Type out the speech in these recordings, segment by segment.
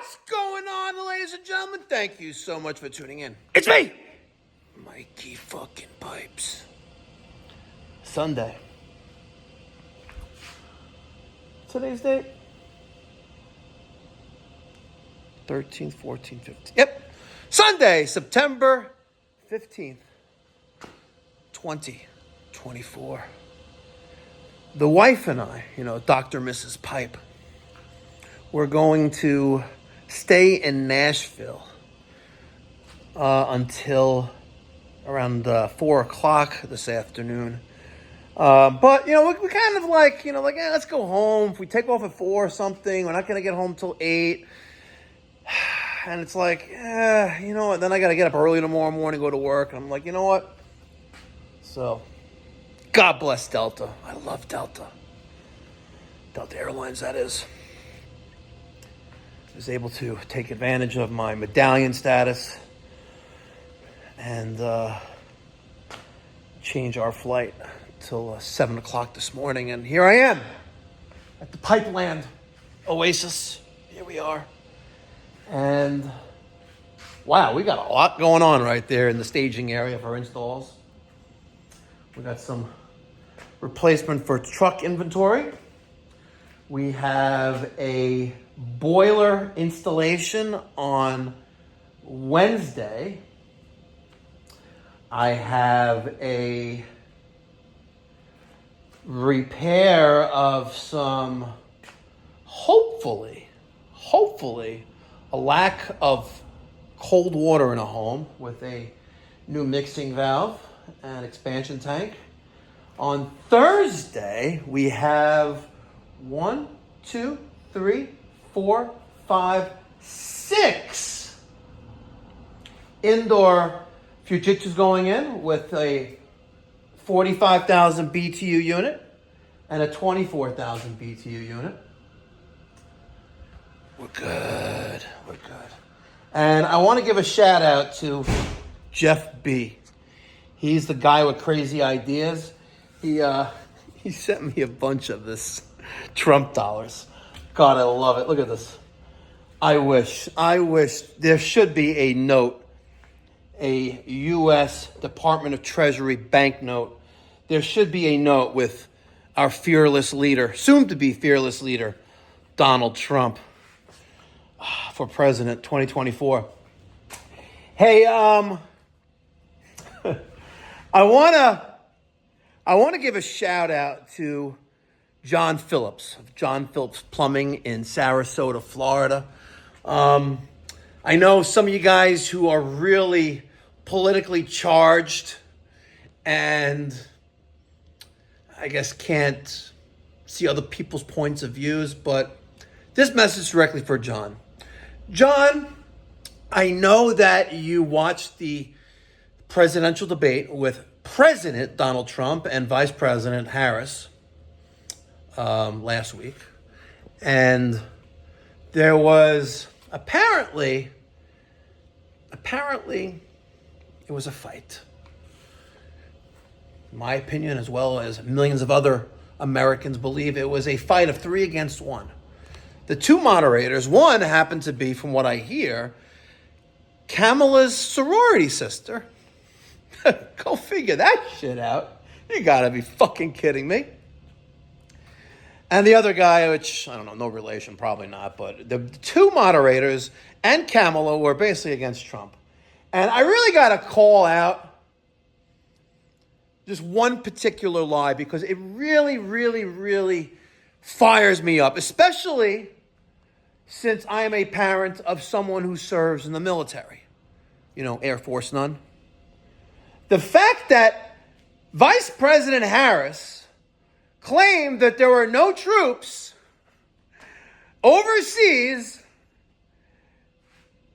What's going on, ladies and gentlemen? Thank you so much for tuning in. It's me, Mikey fucking Pipes. Sunday. Today's date? 13th, 14th, 15th. Yep. Sunday, September 15th, 2024. The wife and I, Dr. Mrs. Pipe, we're going to stay in Nashville until around 4 o'clock this afternoon. But, we kind of let's go home. If we take off at 4 or something, we're not going to get home till 8. And it's like, then I got to get up early tomorrow morning, go to work. And I'm like, you know what? So, God bless Delta. I love Delta. Delta Airlines, that is. I was able to take advantage of my medallion status and change our flight till 7 o'clock this morning. And here I am at the Pipeland Oasis. Here we are. And wow, we got a lot going on right there in the staging area for installs. We got some replacement for truck inventory. We have a boiler installation on Wednesday. I have a repair of some, hopefully, a lack of cold water in a home with a new mixing valve and expansion tank. On Thursday, we have 1, 2, 3, 4, 5, 6 indoor Fujitsus going in with a 45,000 BTU unit and a 24,000 BTU unit. We're good. And I want to give a shout out to Jeff B. He's the guy with crazy ideas. He sent me a bunch of this Trump dollars. God, I love it. Look at this. I wish there should be a note, a U.S. Department of Treasury banknote. There should be a note with our fearless leader, soon to be fearless leader, Donald Trump, for president 2024. Hey, I want to give a shout out to John Phillips of John Phillips Plumbing in Sarasota, Florida. I know some of you guys who are really politically charged and I guess can't see other people's points of views, but this message is directly for John. John, I know that you watched the presidential debate with President Donald Trump and Vice President Harris last week. And there was apparently it was a fight. In my opinion, as well as millions of other Americans believe, it was a fight of 3 against 1. The two moderators, one happened to be, from what I hear, Kamala's sorority sister. Go figure that shit out. You gotta be fucking kidding me. And the other guy, which, I don't know, no relation, probably not, but the two moderators and Kamala were basically against Trump. And I really gotta call out just one particular lie because it really fires me up, especially since I am a parent of someone who serves in the military. Air Force none. The fact that Vice President Harris claimed that there were no troops overseas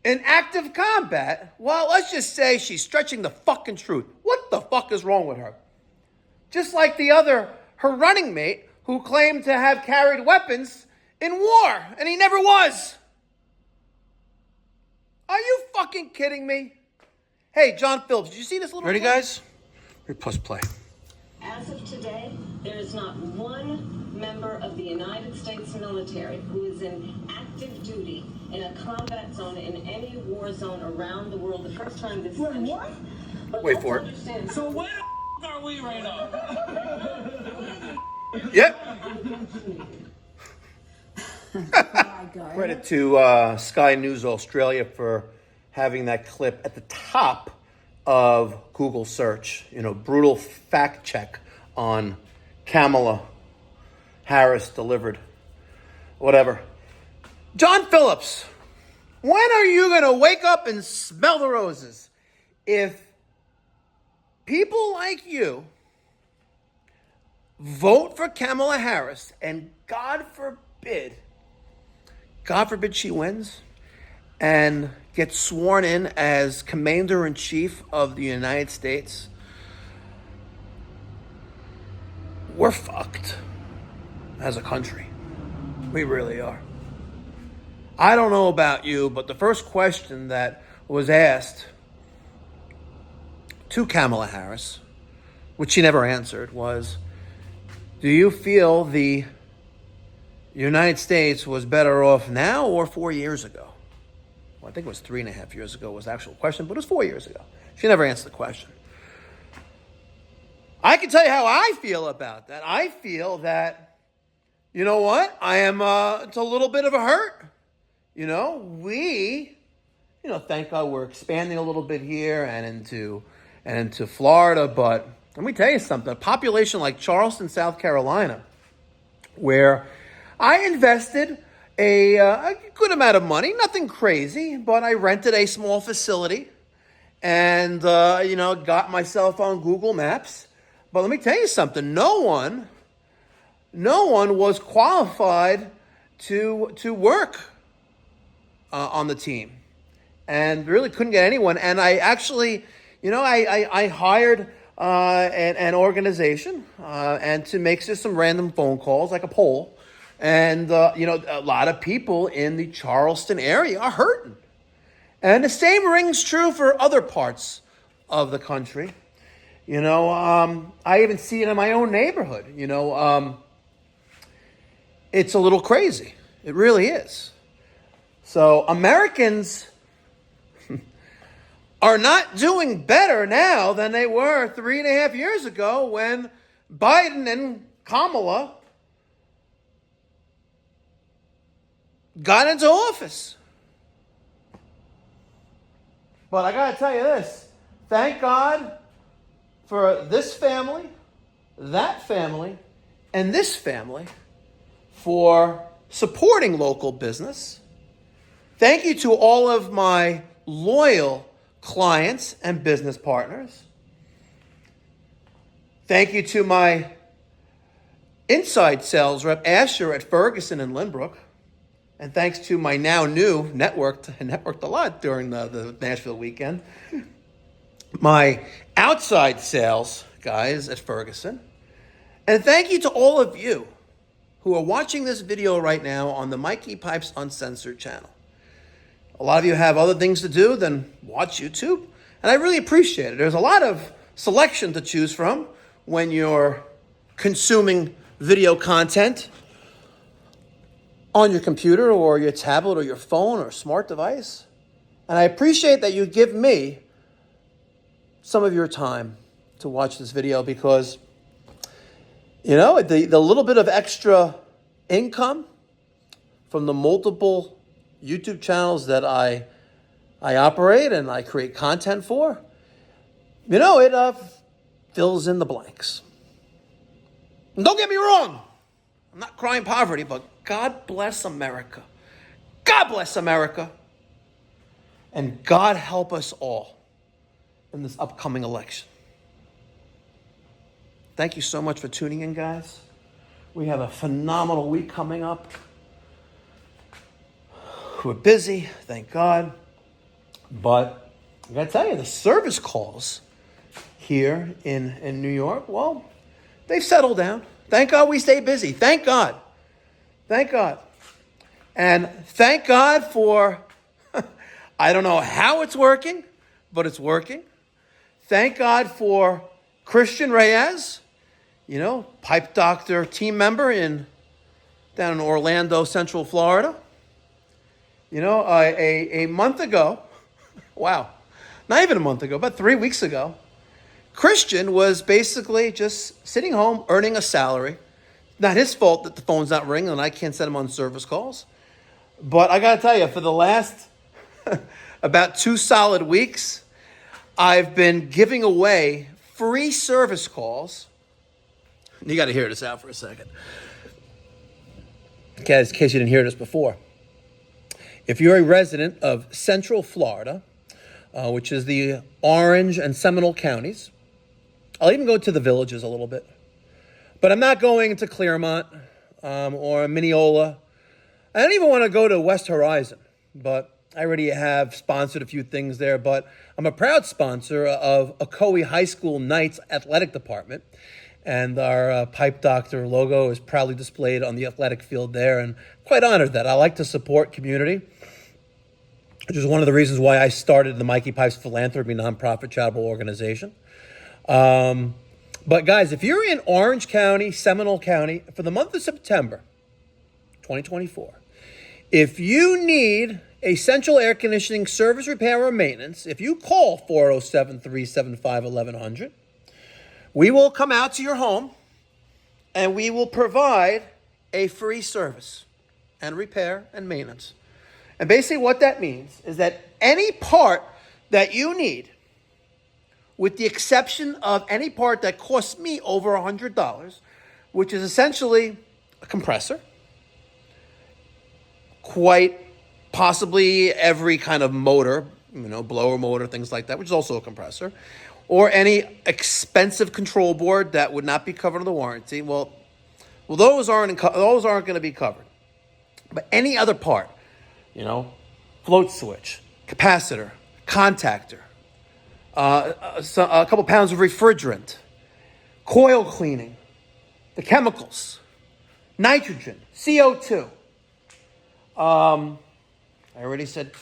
in active combat, well, let's just say she's stretching the fucking truth. What the fuck is wrong with her? Just like her running mate who claimed to have carried weapons in war, and he never was. Are you fucking kidding me? Hey, John Phillips, did you see this little Ready, guys? Here, plus play. As of today, there is not one member of the United States military who is in active active duty in a combat zone in any war zone around the world. The first time this Wait, country. what? But Wait let's for it. understand. So where the are we right now? Yep. My God. Credit to Sky News Australia for having that clip at the top of Google search. Brutal fact check on Kamala Harris delivered. Whatever. John Phillips, when are you going to wake up and smell the roses? If people like you vote for Kamala Harris and God forbid she wins and gets sworn in as Commander-in-Chief of the United States, we're fucked as a country. We really are. I don't know about you, but the first question that was asked to Kamala Harris, which she never answered, was, do you feel the United States was better off now or 4 years ago? Well, I think it was 3.5 years ago was the actual question, but it was 4 years ago. She never answered the question. I can tell you how I feel about that. I feel that, you know what? I am, it's a little bit of a hurt. Thank God we're expanding a little bit here and into Florida. But let me tell you something. A population like Charleston, South Carolina, where I invested a good amount of money, nothing crazy, but I rented a small facility and, got myself on Google Maps. But let me tell you something. No one was qualified to work on the team, and really couldn't get anyone. And I actually, I hired an organization and to make just some random phone calls, like a poll. And, a lot of people in the Charleston area are hurting. And the same rings true for other parts of the country. I even see it in my own neighborhood. It's a little crazy. It really is. So Americans are not doing better now than they were 3.5 years ago when Biden and Kamala got into office. But I got to tell you this. Thank God for this family, that family, and this family for supporting local business. Thank you to all of my loyal clients and business partners. Thank you to my inside sales rep, Asher at Ferguson and Lynbrook. And thanks to my now new networked a lot during the Nashville weekend, my outside sales guys at Ferguson. And thank you to all of you who are watching this video right now on the Mikey Pipes Uncensored channel. A lot of you have other things to do than watch YouTube, and I really appreciate it. There's a lot of selection to choose from when you're consuming video content on your computer or your tablet or your phone or smart device. And I appreciate that you give me some of your time to watch this video because, the little bit of extra income from the multiple YouTube channels that I operate and I create content for, it fills in the blanks. And don't get me wrong, I'm not crying poverty, but God bless America. God bless America. And God help us all in this upcoming election. Thank you so much for tuning in, guys. We have a phenomenal week coming up. We're busy, thank God. But I gotta tell you, the service calls here in New York, well, they've settled down. Thank God we stay busy. Thank God. Thank God. And thank God for, I don't know how it's working, but it's working. Thank God for Christian Reyes, pipe doctor team member down in Orlando, Central Florida. A month ago, wow, not even a month ago, about 3 weeks ago, Christian was basically just sitting home earning a salary. Not his fault that the phone's not ringing and I can't send him on service calls. But I got to tell you, for the last about 2 solid weeks, I've been giving away free service calls. You got to hear this out for a second. In case you didn't hear this before. If you're a resident of Central Florida, which is the Orange and Seminole counties, I'll even go to the villages a little bit. But I'm not going to Clermont or Mineola. I don't even want to go to West Horizon, but I already have sponsored a few things there. But I'm a proud sponsor of Ocoee High School Knights Athletic Department. And our Pipe Doctor logo is proudly displayed on the athletic field there. And quite honored that. I like to support community, which is one of the reasons why I started the Mikey Pipes Philanthropy nonprofit charitable organization. But guys, if you're in Orange County, Seminole County, for the month of September 2024, if you need a central air conditioning service repair or maintenance, if you call 407-375-1100, we will come out to your home and we will provide a free service and repair and maintenance. And basically what that means is that any part that you need, with the exception of any part that costs me over $100, which is essentially a compressor, quite possibly every kind of motor, blower motor, things like that, which is also a compressor, or any expensive control board that would not be covered under the warranty. Well, those aren't going to be covered. But any other part, float switch, capacitor, contactor, a couple pounds of refrigerant, coil cleaning, the chemicals, nitrogen, CO2. I already said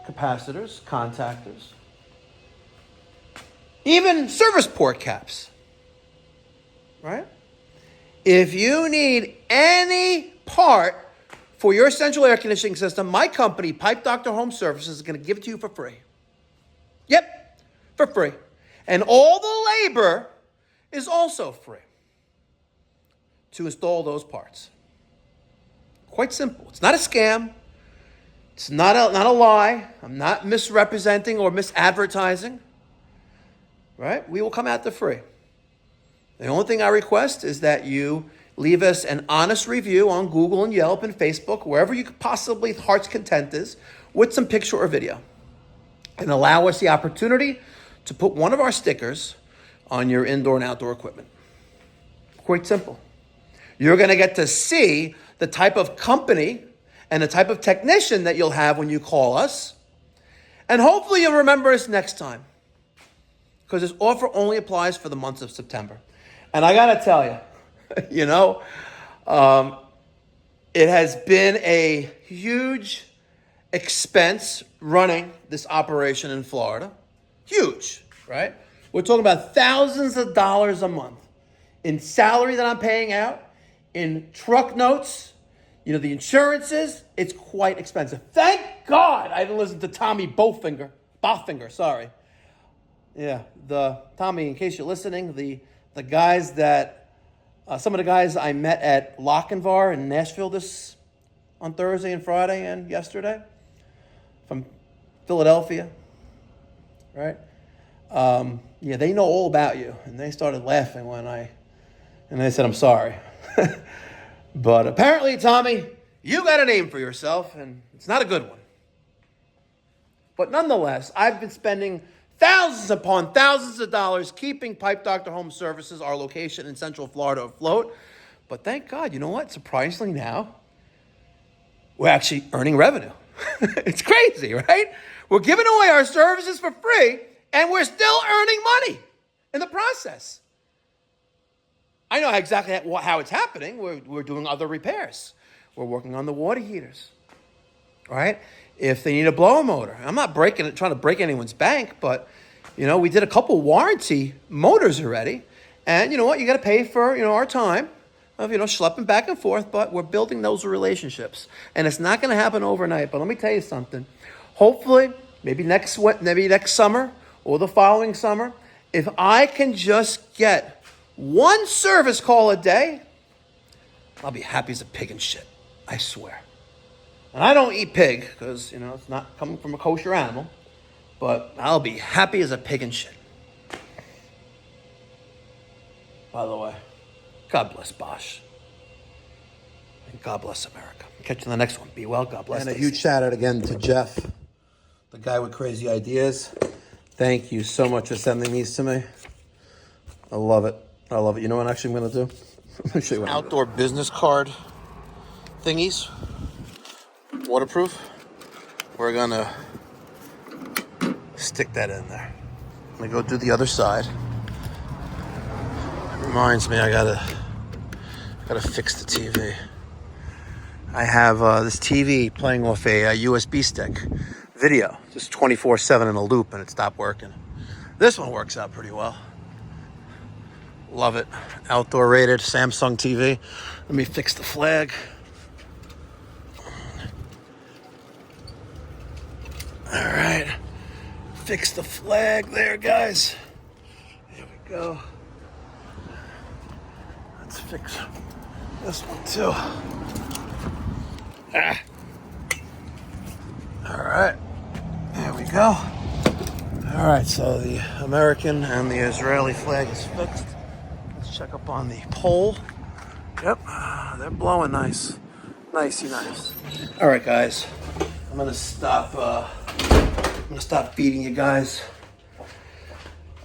capacitors, contactors, even service port caps, right? If you need any part for your central air conditioning system, my company, Pipe Doctor Home Services, is going to give it to you for free. Yep, for free. And all the labor is also free to install those parts. Quite simple. It's not a scam. It's not a lie. I'm not misrepresenting or misadvertising. Right? We will come out for free. The only thing I request is that you leave us an honest review on Google and Yelp and Facebook, wherever you could possibly heart's content is, with some picture or video. And allow us the opportunity to put one of our stickers on your indoor and outdoor equipment. Quite simple. You're going to get to see the type of company and the type of technician that you'll have when you call us. And hopefully you'll remember us next time, because this offer only applies for the months of September. And I got to tell you, it has been a huge expense running this operation in Florida. Huge, right? We're talking about thousands of dollars a month in salary that I'm paying out, in truck notes, the insurances. It's quite expensive. Thank God I didn't listen to Tommy Boffinger, sorry. Yeah, Tommy, in case you're listening, the guys that, some of the guys I met at Lochinvar in Nashville on Thursday and Friday and yesterday from Philadelphia, right? They know all about you, and they started laughing and they said, I'm sorry. But apparently, Tommy, you got a name for yourself, and it's not a good one. But nonetheless, I've been spending thousands upon thousands of dollars keeping Pipe Doctor Home Services, our location in Central Florida, afloat. But thank God, you know what? Surprisingly now, we're actually earning revenue. It's crazy, right? We're giving away our services for free, and we're still earning money in the process. I know exactly how it's happening. We're doing other repairs. We're working on the water heaters, right? If they need a blower motor. I'm not trying to break anyone's bank, but, we did a couple warranty motors already. And you know what? You got to pay for, our time, of, schlepping back and forth, but we're building those relationships. And it's not going to happen overnight. But let me tell you something. Hopefully, maybe next summer or the following summer, if I can just get one service call a day, I'll be happy as a pig in shit. I swear. And I don't eat pig because, it's not coming from a kosher animal. But I'll be happy as a pig in shit. By the way, God bless Bosch. And God bless America. Catch you in the next one. Be well. God bless. And a huge shout out again to Jeff, the guy with crazy ideas. Thank you so much for sending these to me. I love it. I love it. You know what actually I'm going to do? I'm going to show you what Outdoor business card thingies. Waterproof. We're going to stick that in there. I'm going to go do the other side. It reminds me I gotta fix the TV. I have this TV playing off a USB stick video, just 24/7 in a loop, and it stopped working. This one works out pretty well. Love it. Outdoor rated Samsung TV. Let me fix the flag. All right. Fix the flag there, guys. Here we go. Let's fix this one too. All right. There we go. All right, so the American and the Israeli flag is fixed. Let's check up on the pole. Yep, they're blowing nice. Nicey nice. All right, guys. I'm gonna stop feeding you guys.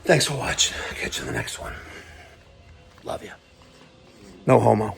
Thanks for watching. Catch you in the next one. Love you. No homo.